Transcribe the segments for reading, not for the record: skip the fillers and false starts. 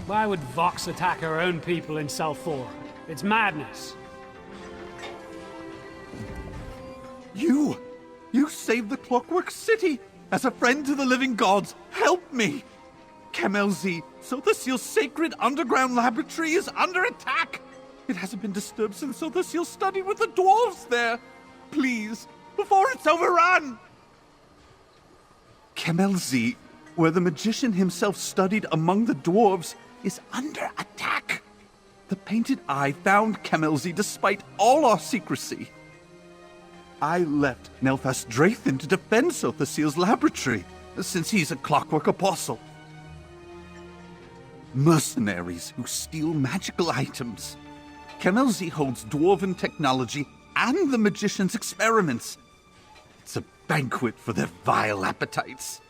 Why would Vox attack our own people in Cell 4? It's madness. You saved the Clockwork City! As a friend to the living gods, help me! Kemel-Ze, Sotha Sil's sacred underground laboratory is under attack! It hasn't been disturbed since Sotha Sil studied with the dwarves there! Please, before it's overrun! Kemel-Ze, where the magician himself studied among the dwarves, is under attack! The Painted Eye found Kemel-Ze despite all our secrecy. I left Nelphas Drathen to defend Sotha Sil's laboratory, since he's a clockwork apostle. Mercenaries who steal magical items. Kemel-Ze holds dwarven technology and the magician's experiments. It's a banquet for their vile appetites.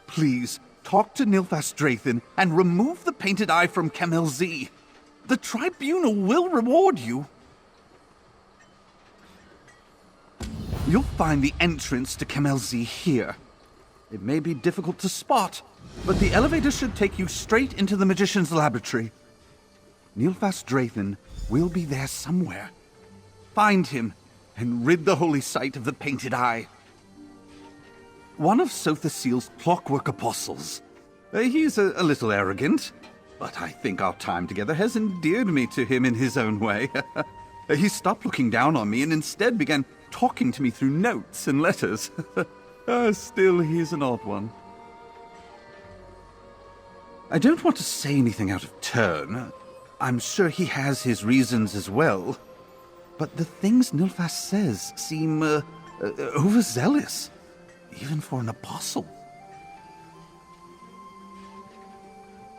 Please, talk to Nelphas Drathen and remove the Painted Eye from Kemel-Ze. The Tribunal will reward you. You'll find the entrance to Kemel-Ze here. It may be difficult to spot, but the elevator should take you straight into the magician's laboratory. Nelphas Drathen will be there somewhere. Find him and rid the holy site of the Painted Eye. One of Sotha Sil's clockwork apostles. He's a little arrogant, but I think our time together has endeared me to him in his own way. He stopped looking down on me and instead began talking to me through notes and letters. Still, he's an odd one. I don't want to say anything out of turn. I'm sure he has his reasons as well. But the things Nelphas says seem overzealous, even for an apostle.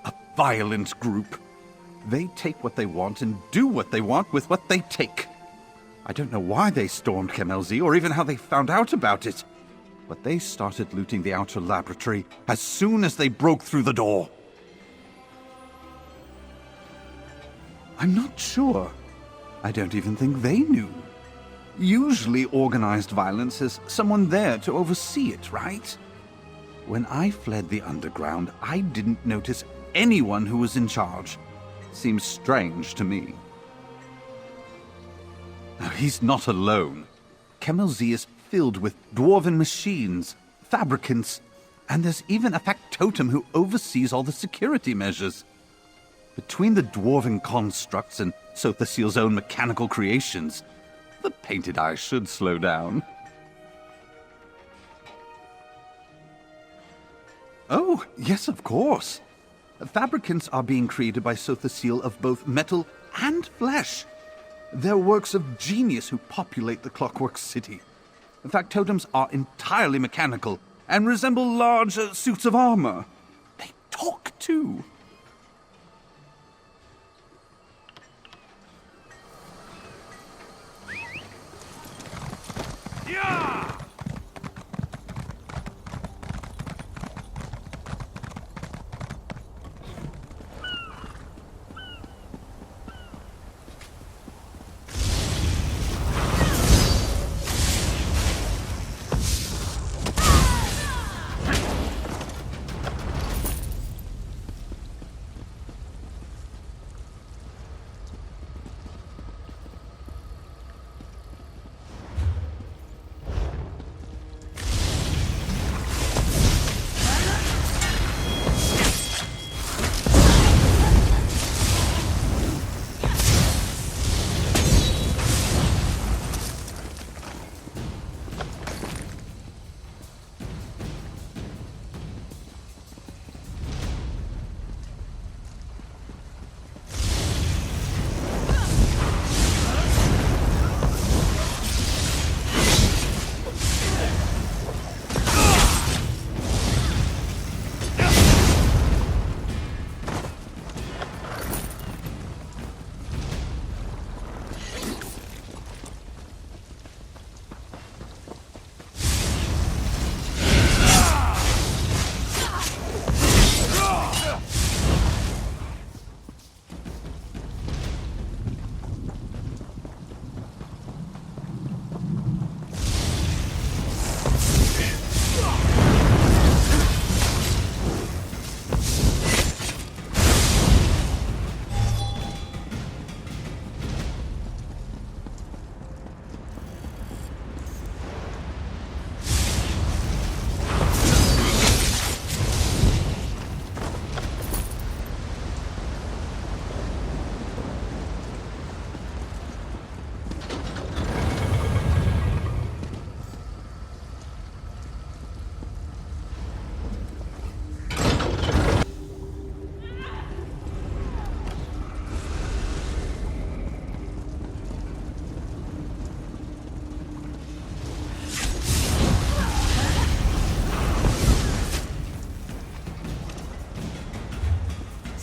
A violent group. They take what they want and do what they want with what they take. I don't know why they stormed Kemel-Ze or even how they found out about it, but they started looting the outer laboratory as soon as they broke through the door. I'm not sure. I don't even think they knew. Usually organized violence has someone there to oversee it, right? When I fled the underground, I didn't notice anyone who was in charge. Seems strange to me. Now, he's not alone. Kemel-Ze is filled with dwarven machines, fabricants, and there's even a factotum who oversees all the security measures. Between the dwarven constructs and Sotha Sil's own mechanical creations, the Painted Eye should slow down. Oh, yes, of course. Fabricants are being created by Sotha Sil of both metal and flesh. They're works of genius who populate the Clockwork City. Factotums are entirely mechanical and resemble large suits of armor. They talk, too. Yeah!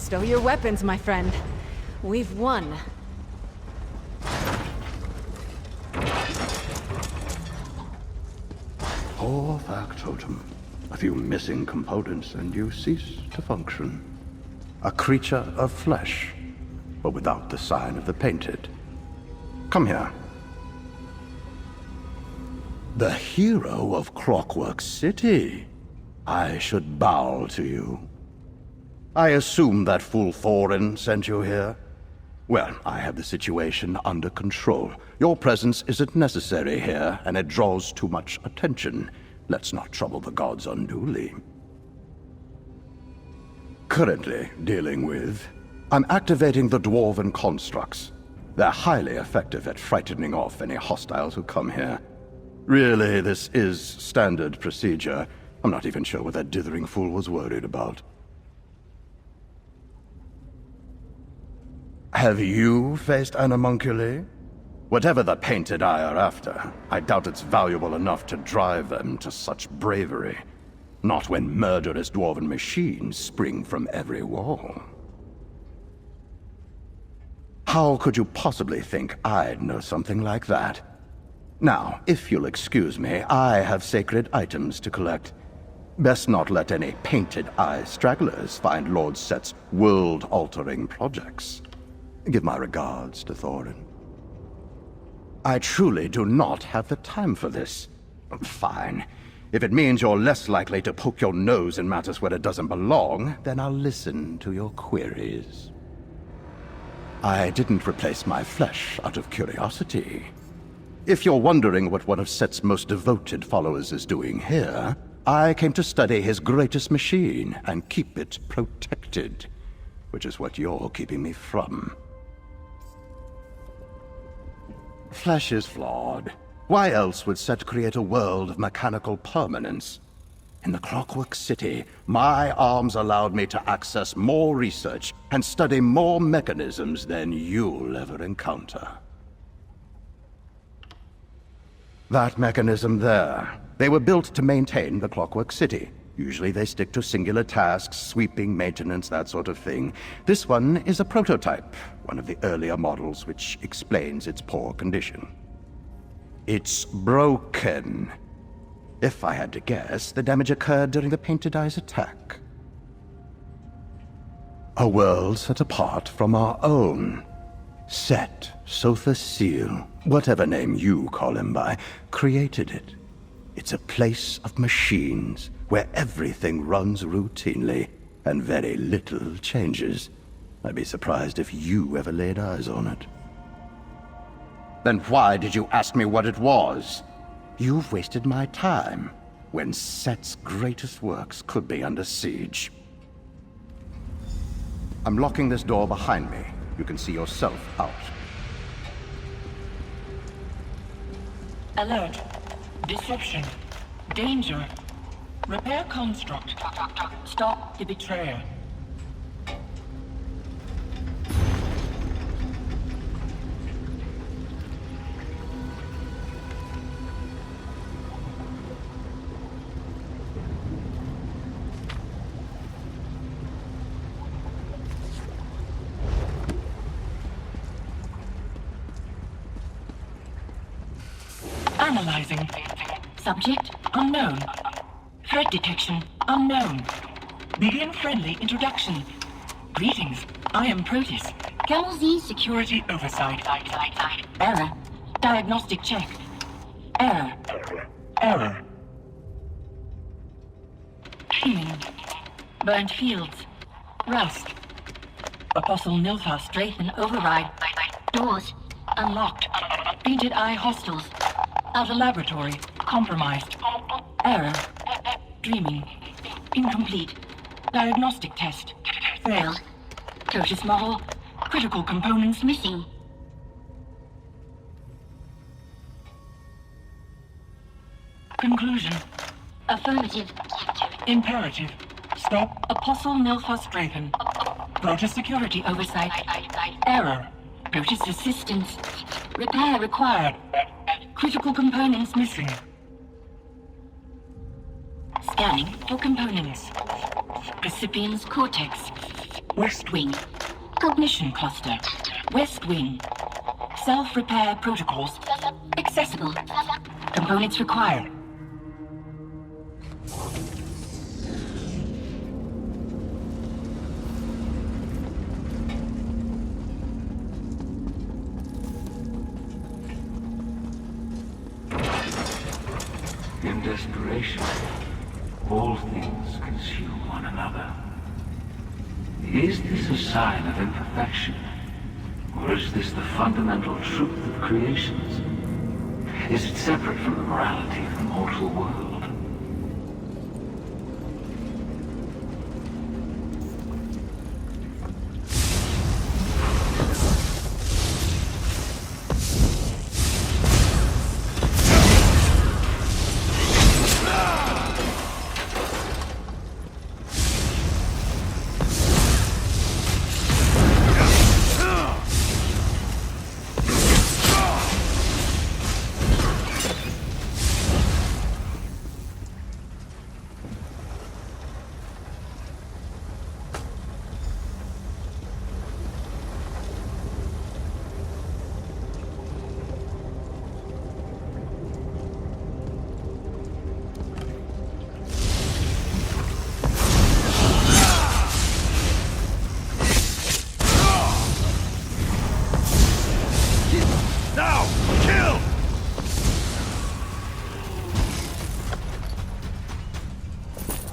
Stow your weapons, my friend. We've won. Poor factotum. A few missing components and you cease to function. A creature of flesh, but without the sign of the painted. Come here. The hero of Clockwork City. I should bow to you. I assume that fool Thoryn sent you here? Well, I have the situation under control. Your presence isn't necessary here, and it draws too much attention. Let's not trouble the gods unduly. Currently dealing with... I'm activating the dwarven constructs. They're highly effective at frightening off any hostiles who come here. Really, this is standard procedure. I'm not even sure what that dithering fool was worried about. Have you faced an homunculi? Whatever the painted eye are after, I doubt it's valuable enough to drive them to such bravery. Not when murderous dwarven machines spring from every wall. How could you possibly think I'd know something like that? Now, if you'll excuse me, I have sacred items to collect. Best not let any painted eye stragglers find Lord Set's world-altering projects. Give my regards to Thoryn. I truly do not have the time for this. Fine. If it means you're less likely to poke your nose in matters where it doesn't belong, then I'll listen to your queries. I didn't replace my flesh out of curiosity. If you're wondering what one of Set's most devoted followers is doing here, I came to study his greatest machine and keep it protected, which is what you're keeping me from. Flesh is flawed. Why else would Set create a world of mechanical permanence? In the Clockwork City, my arms allowed me to access more research and study more mechanisms than you'll ever encounter. That mechanism there. They were built to maintain the Clockwork City. Usually they stick to singular tasks, sweeping maintenance, that sort of thing. This one is a prototype, one of the earlier models, which explains its poor condition. It's broken. If I had to guess, the damage occurred during the Painted Eye's attack. A world set apart from our own. Set, Sotha Sil, whatever name you call him by, created it. It's a place of machines, where everything runs routinely, and very little changes. I'd be surprised if you ever laid eyes on it. Then why did you ask me what it was? You've wasted my time, when Set's greatest works could be under siege. I'm locking this door behind me. You can see yourself out. Alert. Disruption. Danger. Repair construct. Stop the betrayer. Analyzing. Subject unknown. Threat detection unknown. Begin friendly introduction. Greetings, I am Proteus. Kemel-Ze security oversight. Error. Diagnostic check. Error. Error. Healing. Burnt fields. Rust. Apostle Nilfar Straithen override. Doors. Unlocked. Painted Eye hostiles. Outer laboratory. Compromised. Error. Dreaming. Incomplete. Diagnostic test. Failed. Totus model. Critical components missing. Conclusion. Affirmative. Imperative. Stop. Apostle Nilfar Straithen. Protoss security oversight. Error. Protoss assistance. Repair required. Critical components missing. Scanning for components. Recipient's cortex. West Wing. Cognition Cluster. West Wing. Self-repair protocols. Accessible. Components required. In desperation, all things consume one another. Is this a sign of imperfection? Or is this the fundamental truth of creations? Is it separate from the morality of the mortal world?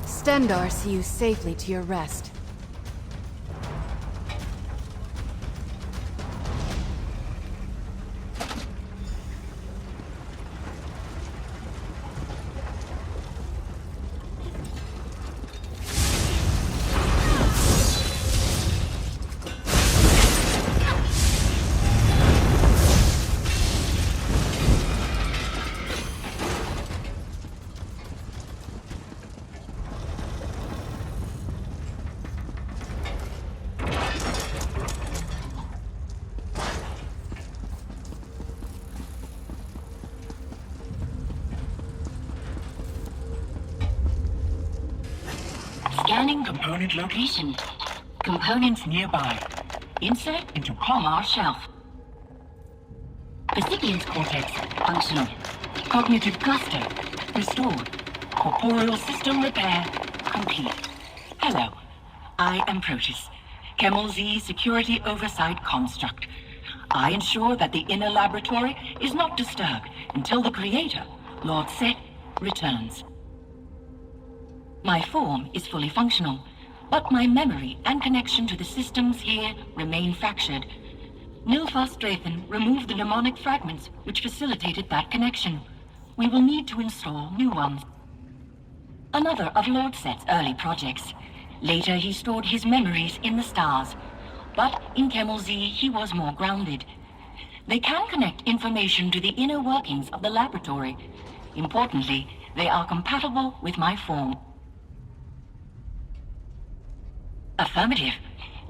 Stendarr see you safely to your rest. Scanning component location. Components nearby. Insert into Palmar shelf. Percipience cortex functional. Cognitive cluster restored. Corporeal system repair complete. Hello, I am Proteus, Kemel-Ze security oversight construct. I ensure that the inner laboratory is not disturbed until the creator, Lord Set, returns. My form is fully functional, but my memory and connection to the systems here remain fractured. Nilfast Drathan removed the mnemonic fragments which facilitated that connection. We will need to install new ones. Another of Lord Set's early projects. Later he stored his memories in the stars, but in Kemel-Ze he was more grounded. They can connect information to the inner workings of the laboratory. Importantly, they are compatible with my form. Affirmative.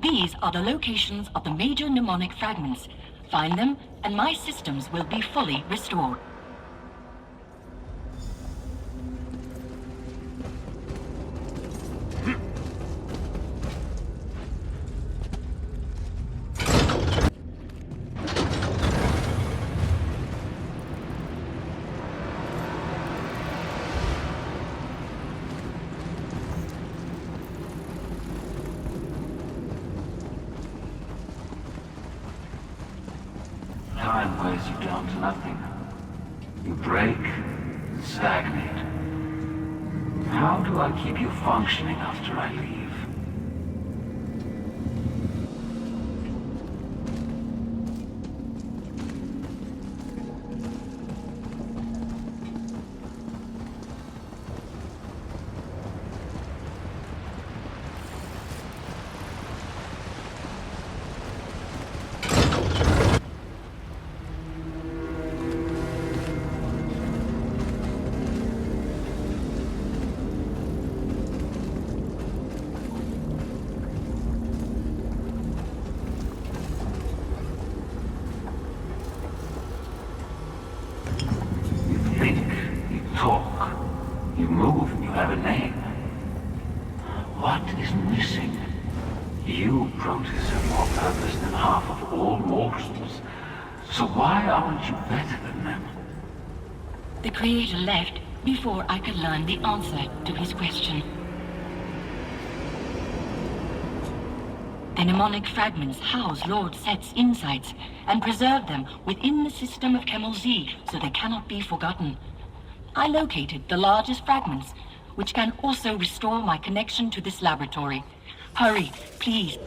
These are the locations of the major mnemonic fragments. Find them, and my systems will be fully restored. Time wears you down to nothing. You break, stagnate. How do I keep you functioning after I leave? You, Proteus, have more purpose than half of all mortals. So why aren't you better than them? The Creator left before I could learn the answer to his question. The mnemonic fragments house Lord Set's insights and preserve them within the system of Kemel-Ze so they cannot be forgotten. I located the largest fragments, which can also restore my connection to this laboratory. Hurry, please.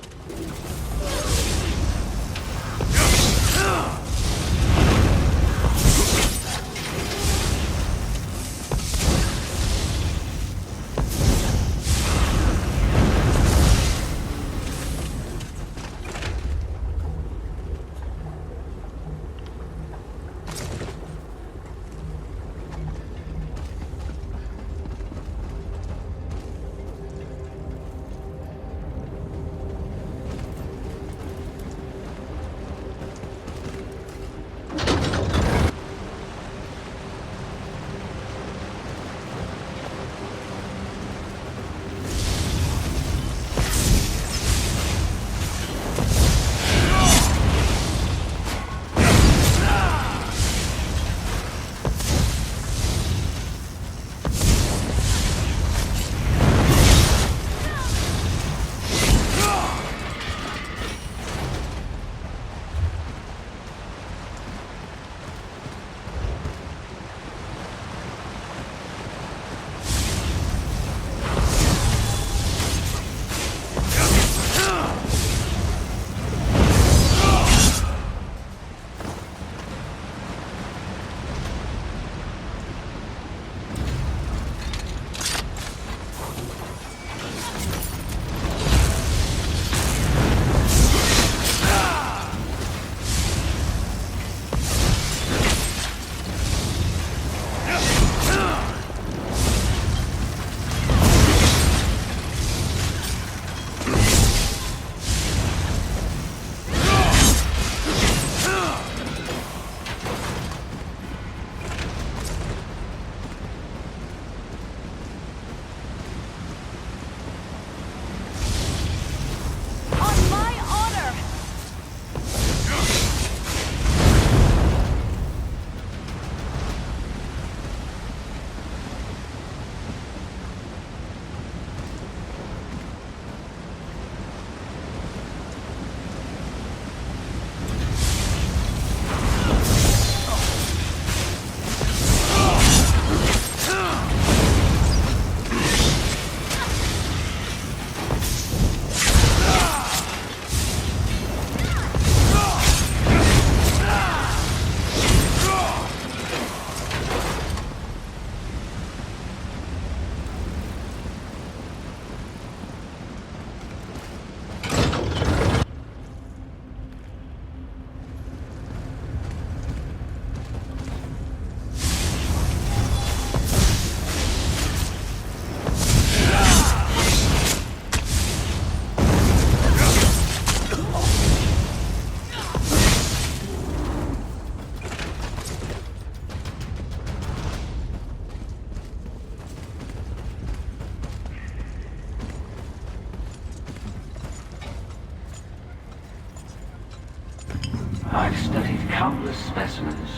I've studied countless specimens.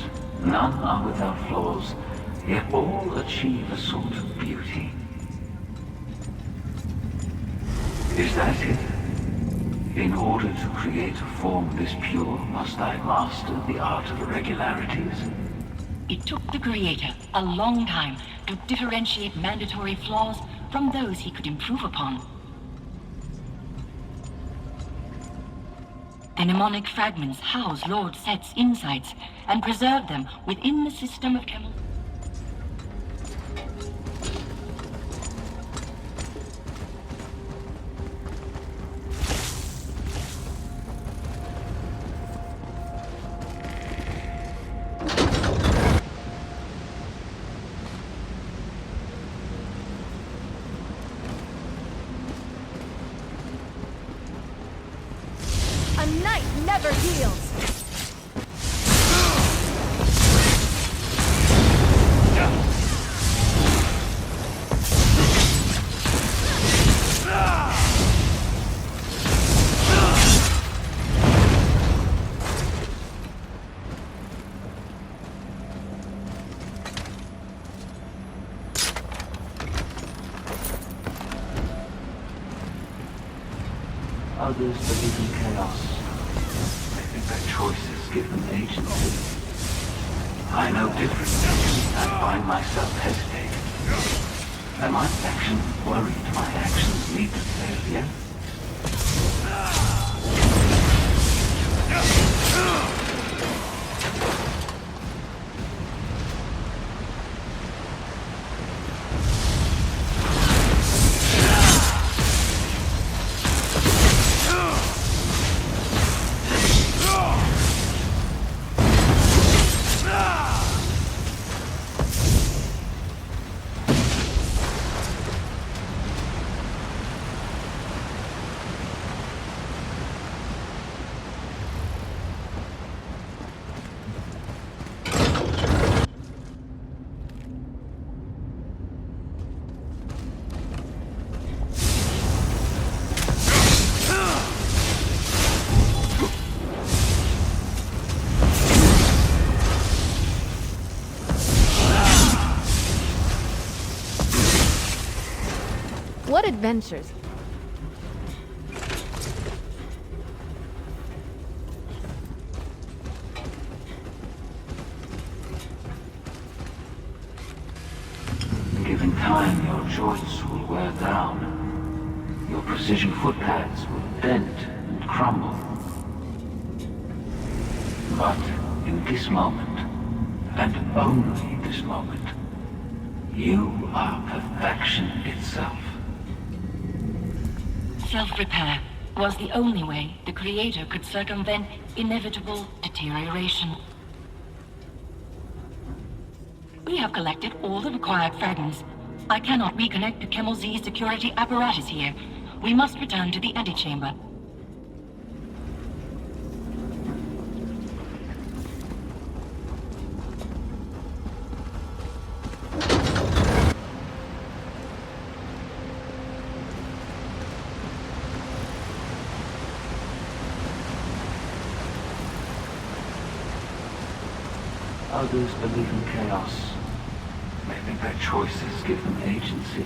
None are without flaws, yet all achieve a sort of beauty. Is that it? In order to create a form this pure, must I master the art of irregularities? It took the Creator a long time to differentiate mandatory flaws from those he could improve upon. The mnemonic fragments house Lord Set's insights and preserve them within the system of Kemel. A knight never heals! Others believe in chaos. They think their choices give them agency. I know differently. I find myself hesitating. Am I action worried my actions lead to failure? What adventures? Given time, your joints will wear down. Your precision footpads will bend and crumble. But in this moment, and only this moment, you are perfection itself. Self-repair was the only way the Creator could circumvent inevitable deterioration. We have collected all the required fragments. I cannot reconnect the Kemel-Ze security apparatus here. We must return to the antechamber. Others believe in chaos. They think their choices give them agency.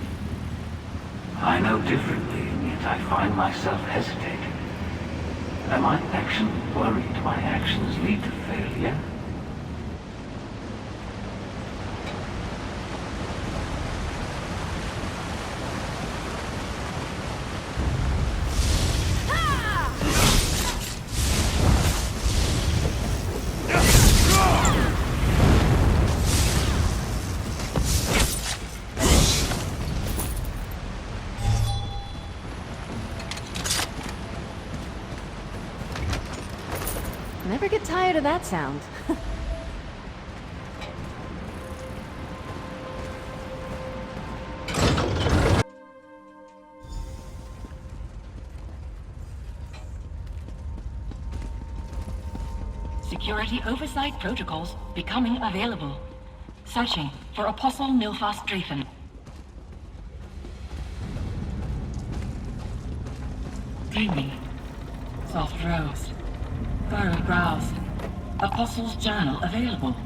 I know differently, and yet I find myself hesitating. Am I action worried my actions lead to failure? Never get tired of that sound. Security oversight protocols becoming available. Searching for Apostle Nilfas Drephen. Dreaming. Soft rose. Furrowed brows. Apostle's journal available.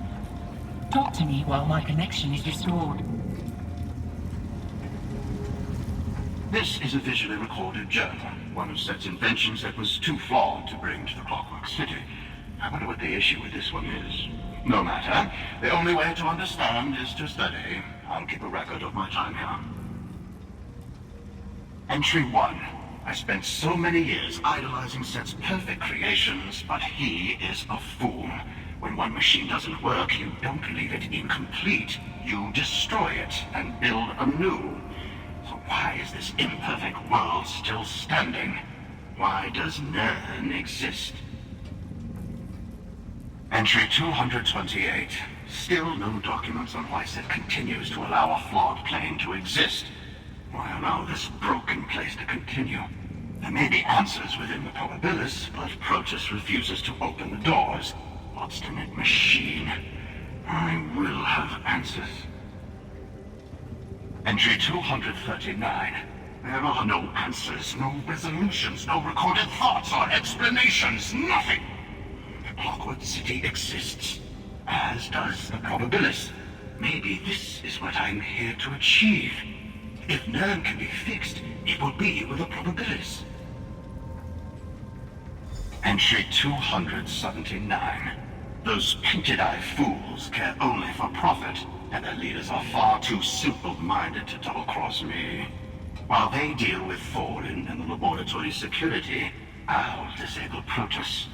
Talk to me while my connection is restored. This is a visually recorded journal, one of Set's inventions that was too flawed to bring to the Clockwork City. I wonder what the issue with this one is. No matter. The only way to understand is to study. I'll keep a record of my time here. Entry 1. I spent so many years idolizing Set's perfect creations, but he is a fool. When one machine doesn't work, you don't leave it incomplete. You destroy it and build anew. So why is this imperfect world still standing? Why does Nern exist? Entry 228. Still no documents on why Set continues to allow a flawed plane to exist. Why allow this broken place to continue? There may be answers within the probabilis, but Protus refuses to open the doors. Obstinate machine. I will have answers. Entry 239. There are no answers, no resolutions, no recorded thoughts or explanations, nothing. The Clockwork City exists, as does the probabilis. Maybe this is what I'm here to achieve. If Nern can be fixed, it will be with the probabilis. Entry 279. Those painted-eye fools care only for profit, and their leaders are far too simple-minded to double-cross me. While they deal with Thoryn and the laboratory security, I'll disable Protoss.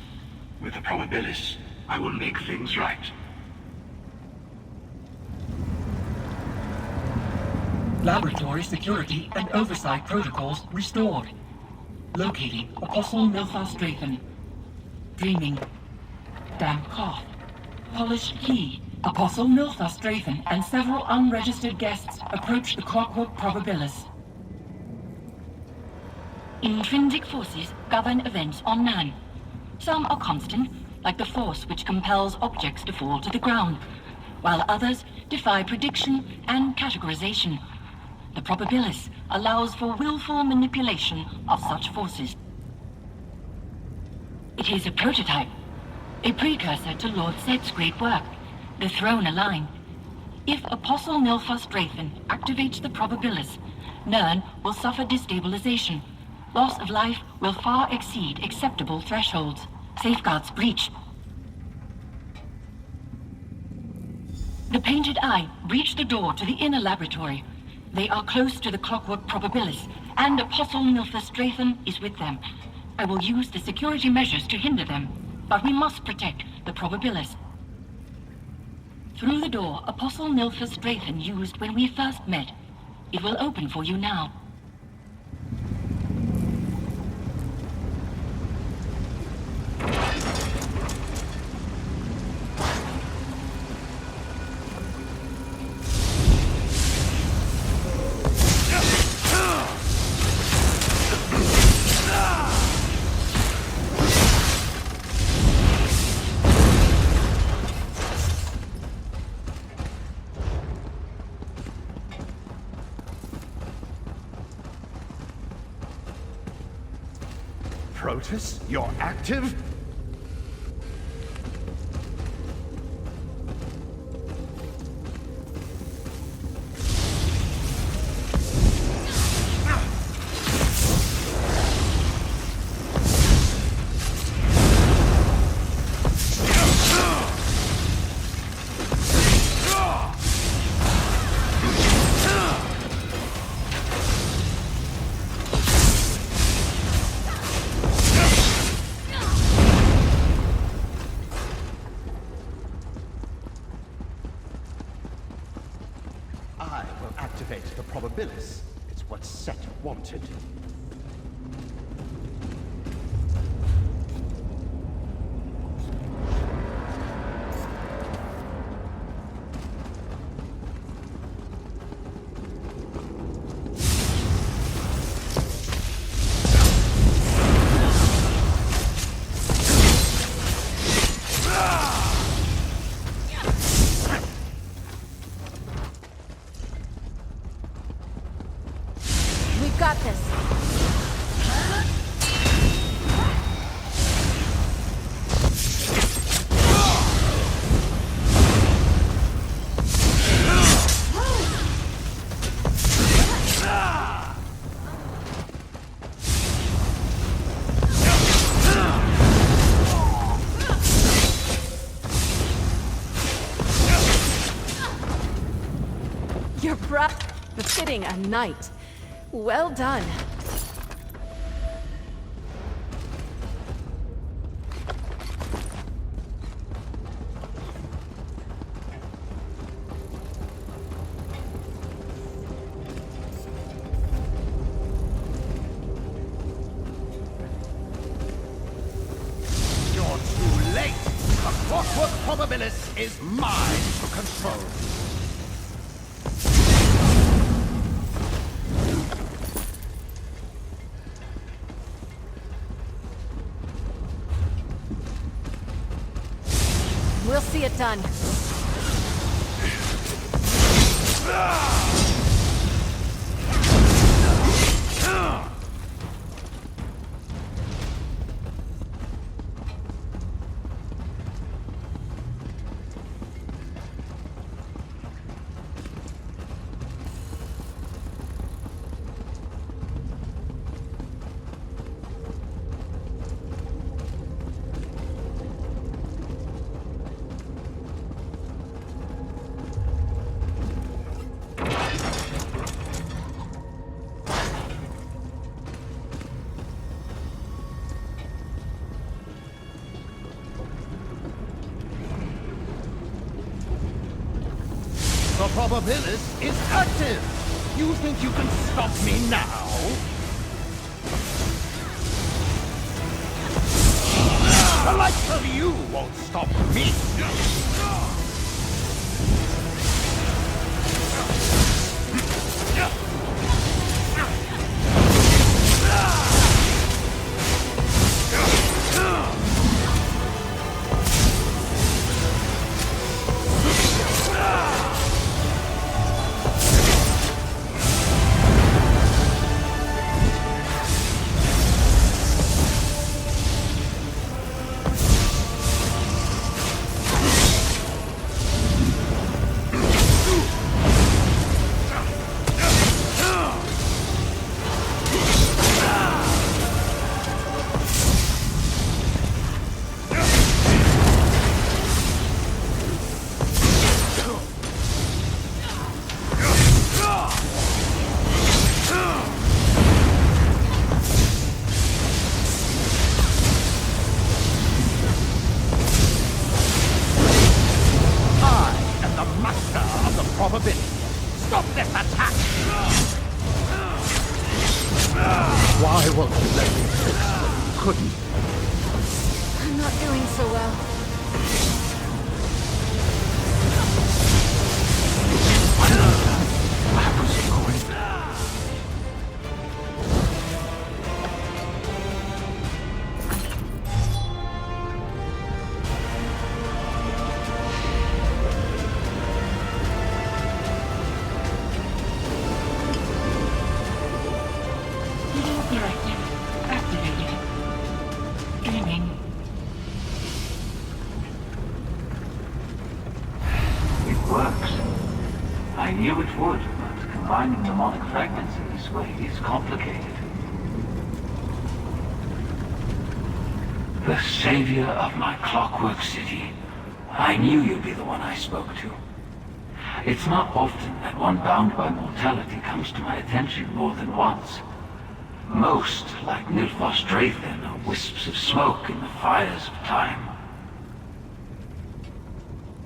With the Probabilis, I will make things right. Laboratory security and oversight protocols restored. Locating Apostle Nilthar Strathen. Dreaming. Damp cough. Polished key. Apostle Nilthar Strathen and several unregistered guests approach the Clockwork Probabilis. Intrinsic forces govern events on Nan. Some are constant, like the force which compels objects to fall to the ground, while others defy prediction and categorization. The Probabilis allows for willful manipulation of such forces. It is a prototype, a precursor to Lord Set's great work, the Throne Align. If Apostle Nilthar Strathen activates the Probabilis, Nern will suffer destabilization. Loss of life will far exceed acceptable thresholds. Safeguards breached. The Painted Eye breached the door to the inner laboratory. They are close to the Clockwork Probabilis, and Apostle Nilthar Strathen is with them. I will use the security measures to hinder them, but we must protect the Probabilis. Through the door Apostle Nilthar Strathen used when we first met. It will open for you now. Protoss, you're active? I will activate the Probabilis. It's what Set wanted. We've got this. Your breath befitting a knight. Well done. You're too late! The Clockwork Probabilis is mine to control. We'll see it done. Probabilis is active! You think you can stop me now? The likes of you won't stop me! Stop this attack! Why won't you let me fix what you couldn't? I'm not doing so well. Where was he going? I knew it would, but combining mnemonic fragments in this way is complicated. The savior of my clockwork city. I knew you'd be the one I spoke to. It's not often that one bound by mortality comes to my attention more than once. Most, like Nilfos Draythan, are wisps of smoke in the fires of time.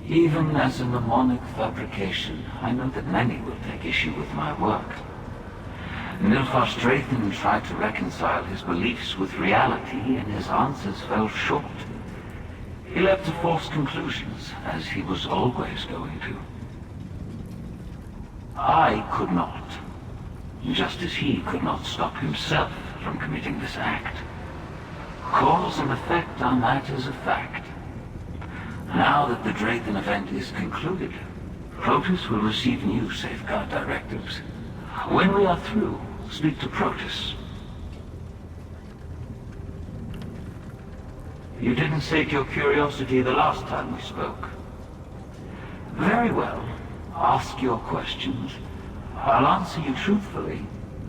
Even as a mnemonic fabrication, I know that many will take issue with my work. Nilfos Draythan tried to reconcile his beliefs with reality, and his answers fell short. He led to false conclusions, as he was always going to. I could not, just as he could not stop himself from committing this act. Cause and effect are matters of fact. Now that the Draythan event is concluded, Protus will receive new safeguard directives. When we are through, speak to Protus. You didn't sate your curiosity the last time we spoke. Very well. Ask your questions. I'll answer you truthfully,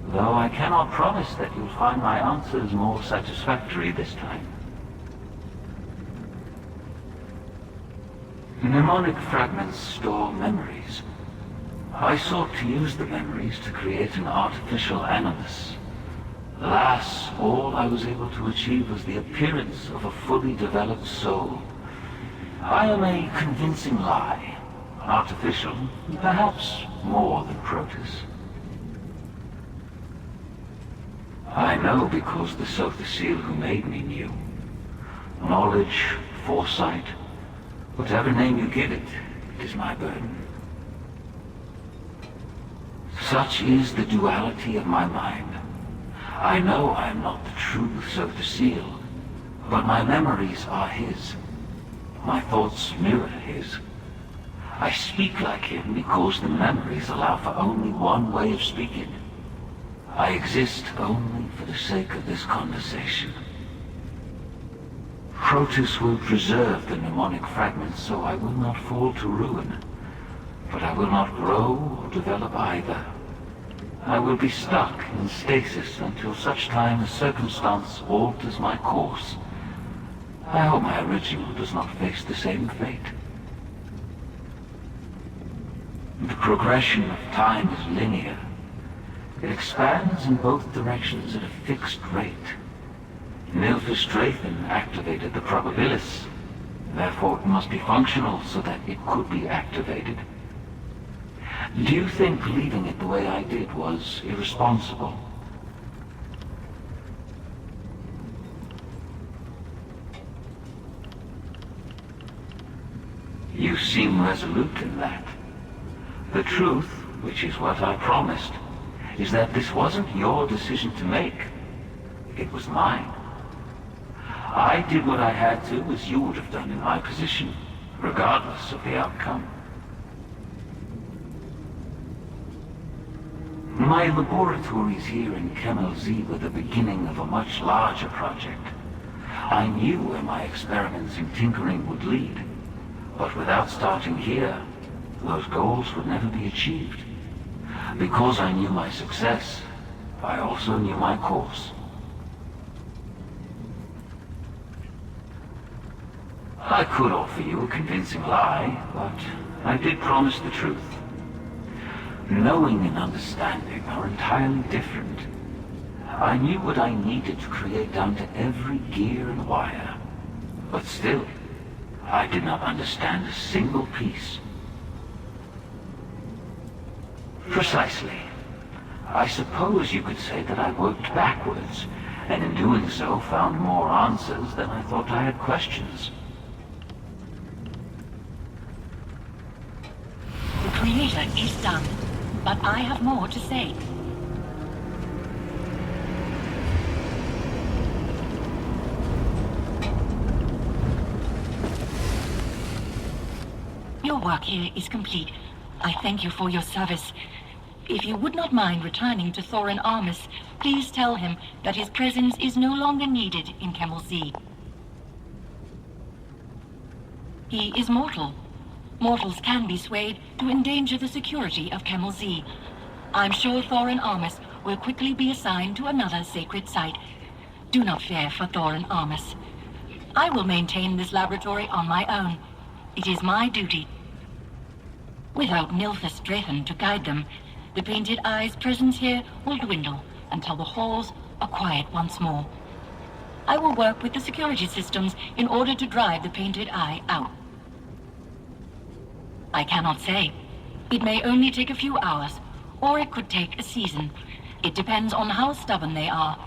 though I cannot promise that you'll find my answers more satisfactory this time. Mnemonic fragments store memories. I sought to use the memories to create an artificial animus. Alas, all I was able to achieve was the appearance of a fully developed soul. I am a convincing lie. Artificial, perhaps more than Protus. I know because the Sotha Sil who made me knew. Knowledge, foresight, whatever name you give it, it is my burden. Such is the duality of my mind. I know I am not the true Sotha Sil, but my memories are his. My thoughts mirror his. I speak like him because the memories allow for only one way of speaking. I exist only for the sake of this conversation. Protus will preserve the mnemonic fragments so I will not fall to ruin, but I will not grow or develop either. I will be stuck in stasis until such time as circumstance alters my course. I hope my original does not face the same fate. The progression of time is linear. It expands in both directions at a fixed rate. Nilfos Draythan activated the Probabilis. Therefore it must be functional so that it could be activated. Do you think leaving it the way I did was irresponsible? You seem resolute in that. The truth, which is what I promised, is that this wasn't your decision to make. It was mine. I did what I had to, as you would have done in my position, regardless of the outcome. My laboratories here in Kemel-Ze were the beginning of a much larger project. I knew where my experiments in tinkering would lead, but without starting here, those goals would never be achieved. Because I knew my success, I also knew my course. I could offer you a convincing lie, but I did promise the truth. Knowing and understanding are entirely different. I knew what I needed to create down to every gear and wire. But still, I did not understand a single piece. Precisely. I suppose you could say that I worked backwards, and in doing so found more answers than I thought I had questions. The Creator is done, but I have more to say. Your work here is complete. I thank you for your service. If you would not mind returning to Thoryn Armas, please tell him that his presence is no longer needed in Kemel-Ze. He is mortal. Mortals can be swayed to endanger the security of Kemel-Ze. I'm sure Thoryn Armas will quickly be assigned to another sacred site. Do not fear for Thoryn Armas. I will maintain this laboratory on my own. It is my duty. Without Nilthus Drathan to guide them, the Painted Eye's presence here will dwindle until the halls are quiet once more. I will work with the security systems in order to drive the Painted Eye out. I cannot say. It may only take a few hours, or it could take a season. It depends on how stubborn they are.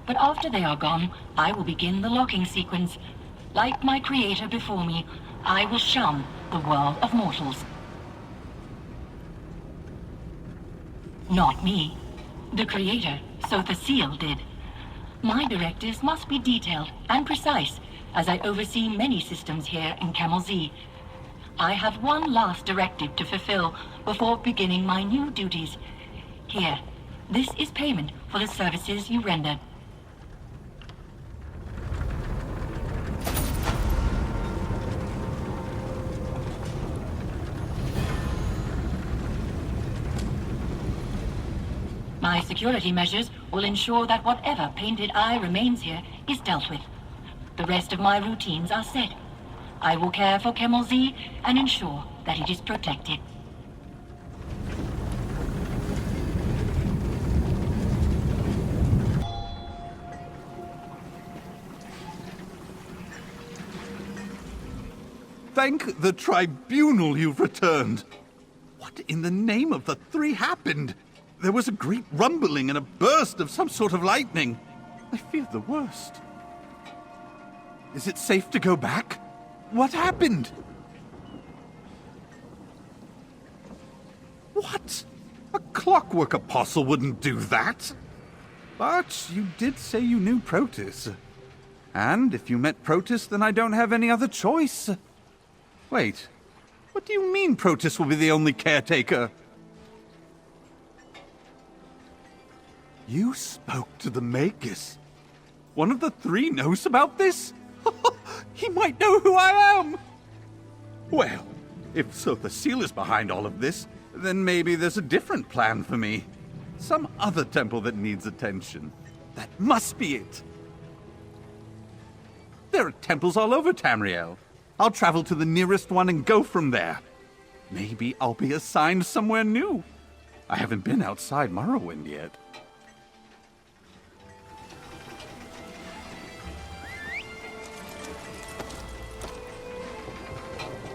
But after they are gone, I will begin the locking sequence. Like my creator before me, I will shun the world of mortals. Not me. The creator, Sotha Sil, did. My directives must be detailed and precise, as I oversee many systems here in Kemel-Ze. I have one last directive to fulfill before beginning my new duties. Here, this is payment for the services you rendered. My security measures will ensure that whatever Painted Eye remains here is dealt with. The rest of my routines are set. I will care for Kemel-Ze and ensure that it is protected. Thank the Tribunal you've returned. What in the name of the three happened? There was a great rumbling and a burst of some sort of lightning. I feared the worst. Is it safe to go back? What happened? What? A clockwork apostle wouldn't do that. But you did say you knew Protus. And if you met Protus, then I don't have any other choice. Wait, what do you mean Protus will be the only caretaker? You spoke to the Magus. One of the three knows about this? He might know who I am! Well, if Sotha Sil is behind all of this, then maybe there's a different plan for me. Some other temple that needs attention. That must be it! There are temples all over Tamriel. I'll travel to the nearest one and go from there. Maybe I'll be assigned somewhere new. I haven't been outside Morrowind yet.